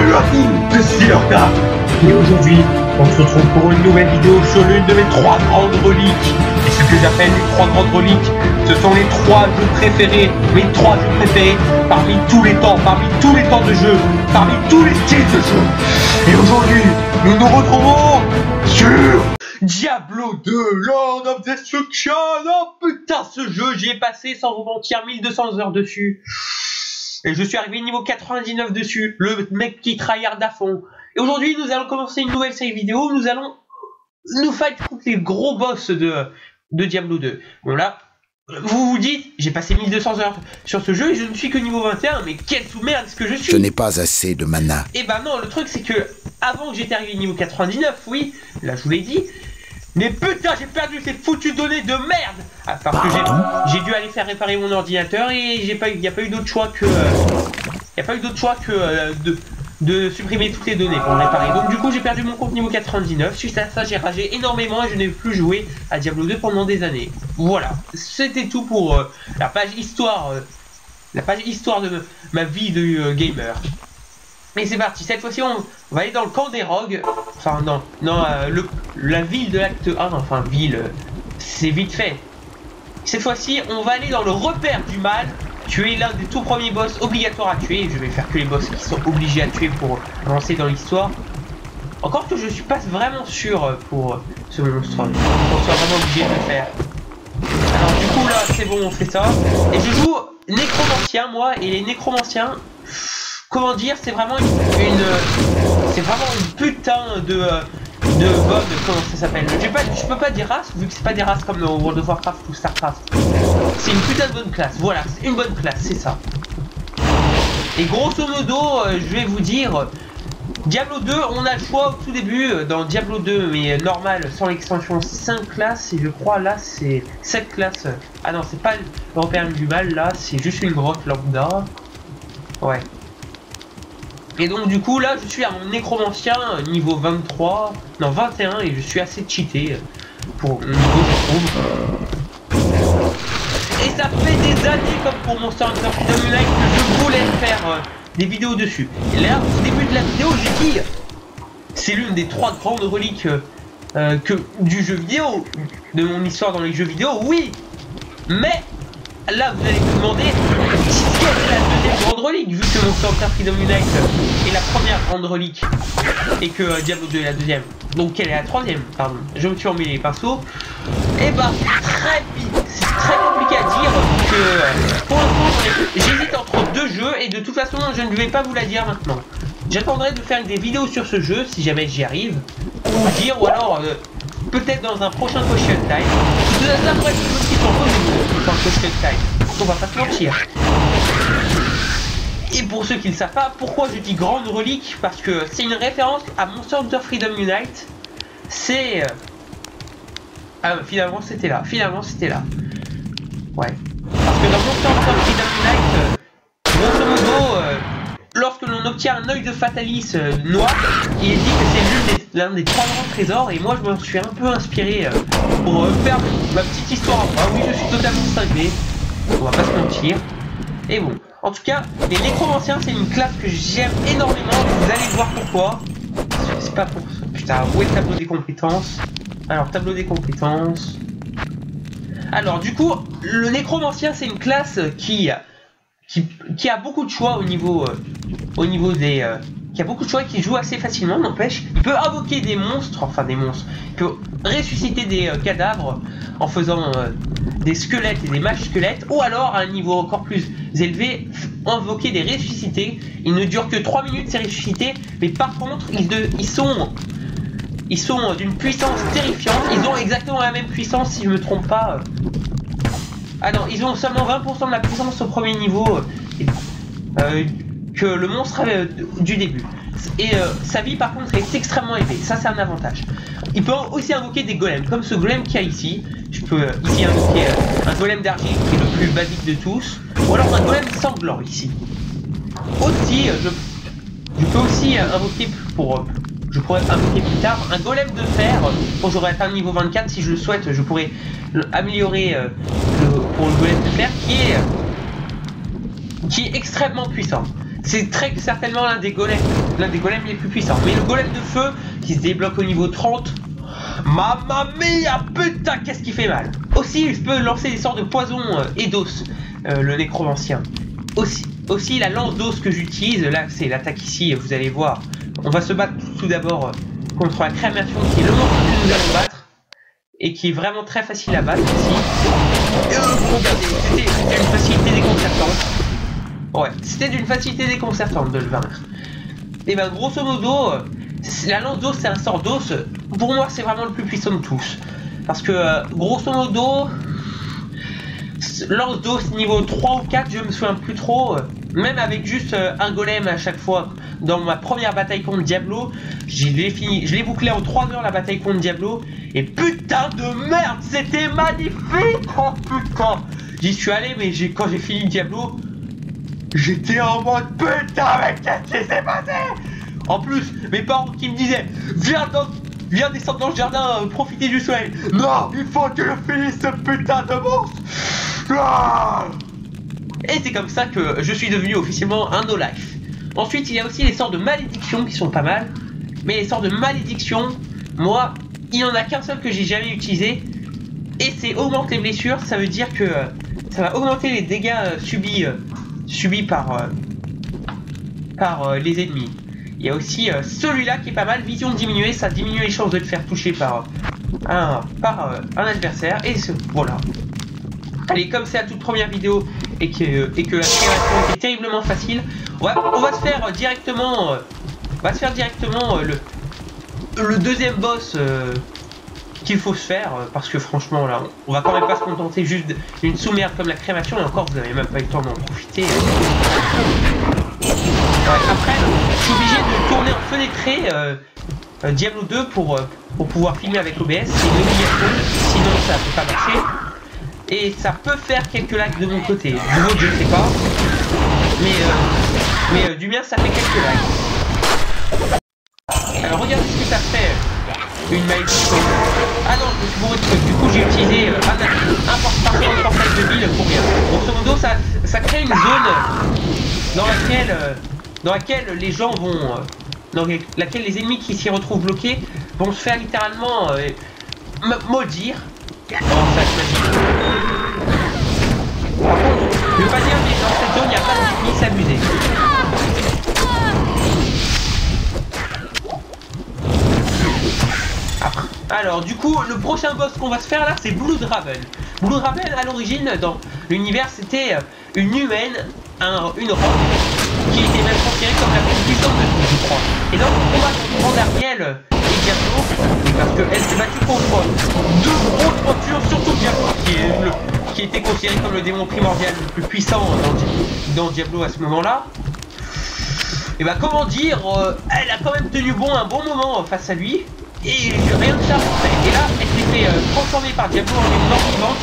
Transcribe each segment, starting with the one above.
Salut à tous, c'est Lorda. Et aujourd'hui, on se retrouve pour une nouvelle vidéo sur l'une de mes 3 grandes reliques. Et ce que j'appelle les 3 grandes reliques, ce sont les 3 jeux préférés, mes 3 jeux préférés parmi tous les temps de jeu, parmi tous les styles de jeu. Et aujourd'hui, nous nous retrouvons sur Diablo 2, Lord of Destruction. Oh putain, ce jeu, j'y ai passé sans vous mentir 1200 heures dessus. Et je suis arrivé niveau 99 dessus, le mec qui tryhard à fond. Et aujourd'hui, nous allons commencer une nouvelle série vidéo. Nous allons nous fight contre les gros boss de Diablo 2. Bon là, vous vous dites, j'ai passé 1200 heures sur ce jeu et je ne suis que niveau 21, mais quelle sous-merde est-ce que je suis? Je n'ai pas assez de mana. Et bah non, le truc c'est que, avant que j'étais arrivé niveau 99, oui, là je vous l'ai dit, mais putain, j'ai perdu ces foutues données de merde. Ah, parce que j'ai dû aller faire réparer mon ordinateur et il n'y a pas eu d'autre choix que de supprimer toutes les données pour le réparer. Donc du coup, j'ai perdu mon compte niveau 99. Suite à ça, j'ai ragé énormément et je n'ai plus joué à Diablo 2 pendant des années. Voilà, c'était tout pour la page histoire de ma vie de gamer. Et c'est parti, cette fois-ci on va aller dans le camp des rogues. Enfin non, la ville de l'acte 1, enfin ville, c'est vite fait. Cette fois-ci on va aller dans le repère du mal, tuer l'un des tout premiers boss obligatoires à tuer. Je vais faire que les boss qui sont obligés à tuer pour avancer dans l'histoire. Encore que je suis pas vraiment sûr pour ce monstre, qu'on soit vraiment obligé de le faire. Alors du coup là c'est bon, on fait ça. Et je joue nécromancien moi, et les nécromanciens... Comment dire, c'est vraiment une putain de bonne, comment ça s'appelle, je peux pas dire race, vu que c'est pas des races comme dans World of Warcraft ou Starcraft. C'est une putain de bonne classe, voilà, c'est une bonne classe, c'est ça. Et grosso modo, je vais vous dire, Diablo 2, on a le choix au tout début, dans Diablo 2, mais normal, sans l'extension 5 classes, et je crois là c'est 7 classes. Ah non, c'est pas le repère du mal, là, c'est juste une grotte lambda. Ouais. Et donc du coup là je suis à mon nécromancien niveau 23, non 21, et je suis assez cheaté pour le niveau je trouve. Et ça fait des années comme pour Monster Hunter Freedom Unite que je voulais faire des vidéos dessus. Et là au début de la vidéo j'ai dit c'est l'une des 3 grandes reliques du jeu vidéo, de mon histoire dans les jeux vidéo, oui. Mais là vous allez vous demander quelle est la deuxième grande relique, vu que Monster Hunter Freedom Unite est la première grande relique et que Diablo 2 est la deuxième. Donc quelle est la troisième, pardon, je me suis emmêlé les pinceaux. Et bah c'est très compliqué à dire que pour l'instant j'hésite entre 2 jeux et de toute façon je ne vais pas vous la dire maintenant. J'attendrai de faire des vidéos sur ce jeu si jamais j'y arrive, ou alors peut-être dans un prochain question time. Ça pourrait être une petite dans le question time. On va pas se mentir. Et pour ceux qui ne savent pas, pourquoi je dis grande relique? Parce que c'est une référence à Monster Hunter Freedom Unite. C'est... Ah finalement c'était là. Ouais. Parce que dans Monster Hunter Freedom Unite, grosso modo, lorsque l'on obtient un œil de Fatalis noir, il est dit que c'est l'un des 3 grands trésors, et moi je m'en suis un peu inspiré pour faire ma petite histoire à moi. Oui, je suis totalement cinglé, on va pas se mentir. Et bon, en tout cas, les nécromanciens c'est une classe que j'aime énormément, vous allez voir pourquoi. C'est pas pour ça. Putain, où est le tableau des compétences? Alors, tableau des compétences. Alors, du coup, le nécromancien c'est une classe qui a beaucoup de choix au niveau des... qui a beaucoup de choix et qui joue assez facilement, n'empêche. Il peut invoquer des monstres, il peut ressusciter des cadavres en faisant des squelettes et des mages squelettes, ou alors à un niveau encore plus élevé, invoquer des ressuscités. Ils ne durent que 3 minutes ces ressuscités, mais par contre ils sont d'une puissance terrifiante. Ils ont exactement la même puissance si je me trompe pas. Ah non, ils ont seulement 20% de la puissance au premier niveau que le monstre avait du début. Et sa vie par contre est extrêmement élevée, ça c'est un avantage. Il peut aussi invoquer des golems, comme ce golem qu'il y a ici. Je peux ici invoquer un golem d'argile qui est le plus basique de tous, ou alors un golem sanglant ici. Aussi, je peux aussi invoquer je pourrais invoquer plus tard un golem de fer. Quand j'aurai atteint le niveau 24, si je le souhaite, je pourrais améliorer pour le golem de fer qui est extrêmement puissant. C'est très certainement l'un des golems les plus puissants. Mais le golem de feu qui se débloque au niveau 30, mamma mia, putain, qu'est-ce qui fait mal. Aussi, je peux lancer des sorts de poison et d'os, le nécromancien. Aussi, la lance d'os que j'utilise, là, c'est l'attaque ici, vous allez voir. On va se battre tout d'abord contre la crémation qui est le monstre que nous allons battre. Et qui est vraiment très facile à battre ici. Regardez, c'était une facilité déconcertante. Ouais, c'était d'une facilité déconcertante de le vaincre. Et ben grosso modo, la lance d'os c'est un sort d'os. Pour moi c'est vraiment le plus puissant de tous. Parce que grosso modo, lance d'os niveau 3 ou 4, je me souviens plus trop. Même avec juste un golem à chaque fois. Dans ma première bataille contre Diablo, je l'ai bouclé en 3 heures la bataille contre Diablo. Et putain de merde, c'était magnifique. Oh putain, j'y suis allé, mais quand j'ai fini Diablo, j'étais en mode putain, mais qu'est-ce qui s'est passé? En plus, mes parents qui me disaient viens descendre dans le jardin, profiter du soleil. Non, il faut que je finisse ce putain de monstre. Ah, et c'est comme ça que je suis devenu officiellement un no-life. Ensuite, il y a aussi les sorts de malédiction qui sont pas mal. Mais les sorts de malédiction, moi, il n'y en a qu'un seul que j'ai jamais utilisé. Et c'est augmenter les blessures. Ça veut dire que ça va augmenter les dégâts subis par les ennemis. Il y a aussi celui-là qui est pas mal. Vision diminuée, ça diminue les chances de te faire toucher par un adversaire. Et voilà. Allez, comme c'est la toute première vidéo et que la création est terriblement facile, on va se faire directement, le deuxième boss qu'il faut se faire, parce que franchement là, on va quand même pas se contenter juste d'une sous-merde comme la crémation, et encore vous avez même pas eu le temps d'en profiter. Après, je suis obligé de tourner en fenêtré Diablo 2 pour pouvoir filmer avec OBS, c'est une obligation, sinon ça peut pas marcher. Et ça peut faire quelques lags de mon côté. Du vôtre, je sais pas. Mais du mien, ça fait quelques lags. Alors, regardez ce que ça fait. Une malédiction. Ah non, je me suis bourré de trucs. Du coup, j'ai utilisé un portail de ville pour rien. Grosso modo, ça crée une zone dans laquelle les gens vont... dans laquelle les ennemis qui s'y retrouvent bloqués vont se faire littéralement maudire. Par contre, je veux pas dire, mais dans cette zone, il n'y a pas d'ennemis s'amuser. Alors, du coup, le prochain boss qu'on va se faire là, c'est Bloodraven. Bloodraven, à l'origine, dans l'univers, c'était une humaine, une rogue, qui était même considérée comme la plus puissante de tous, je crois. Et dans le combat contre Ariel et Diablo, parce qu'elle s'est battue contre deux grosses voitures, surtout Diablo, qui était considéré comme le démon primordial le plus puissant dans Diablo à ce moment-là. Et bah comment dire, elle a quand même tenu bon un bon moment face à lui, et rien de ça fait. Et là, elle s'est fait transformer par Diablo en une mort vivante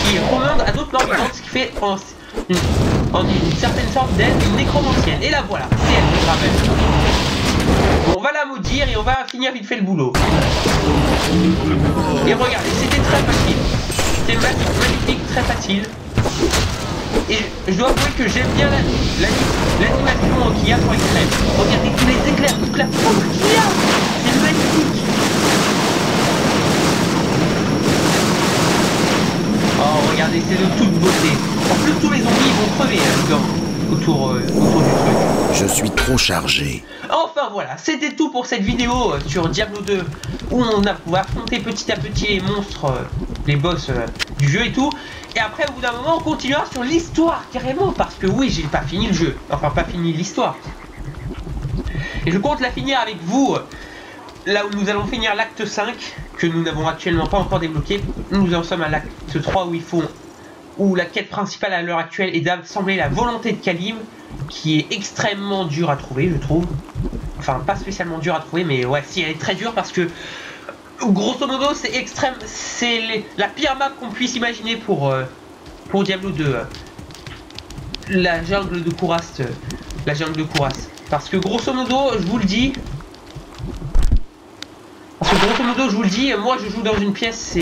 qui remonte à d'autres morts vivantes, ce qui fait en une certaine sorte d'elle une nécromancienne. Et là voilà, c'est elle qui ramène. Bon, on va la maudire et on va finir vite fait le boulot. Et regardez, c'était très facile. C'était magnifique, très facile. Et je dois avouer que j'aime bien l'animation qu'il y a sur les crêpes. Regardez tous les éclairs, toute la poudre qu'il y a. C'est magnifique. Oh, regardez, c'est de toute beauté. En plus, tous les zombies vont crever autour du truc. Je suis trop chargé. Enfin voilà, c'était tout pour cette vidéo sur Diablo 2 où on va affronter petit à petit les monstres, les boss du jeu et tout. Et après, au bout d'un moment, on continuera sur l'histoire carrément parce que oui, j'ai pas fini le jeu. Enfin, pas fini l'histoire. Et je compte la finir avec vous là où nous allons finir l'acte 5 que nous n'avons actuellement pas encore débloqué. Nous en sommes à l'acte 3 où la quête principale à l'heure actuelle est d'assembler la volonté de Kalim, qui est extrêmement dure à trouver, je trouve. Enfin, pas spécialement dure à trouver, mais ouais, si, elle est très dure parce que, grosso modo, c'est extrême, c'est la pire map qu'on puisse imaginer pour Diablo 2. La jungle de Kurast. Parce que, grosso modo, je vous le dis, moi, je joue dans une pièce,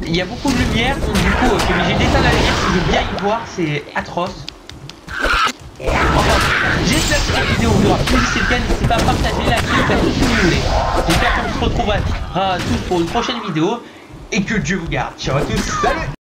il y a beaucoup de lumière, donc du coup, je suis obligé d'éteindre la lumière si je veux bien y voir, c'est atroce. Enfin, j'ai si cette vidéo vous aura plu, si c'est le cas, n'hésitez pas à partager, liker, faire tout ce que vous voulez. J'espère qu'on se retrouvera tous pour une prochaine vidéo et que Dieu vous garde. Ciao à tous. Salut.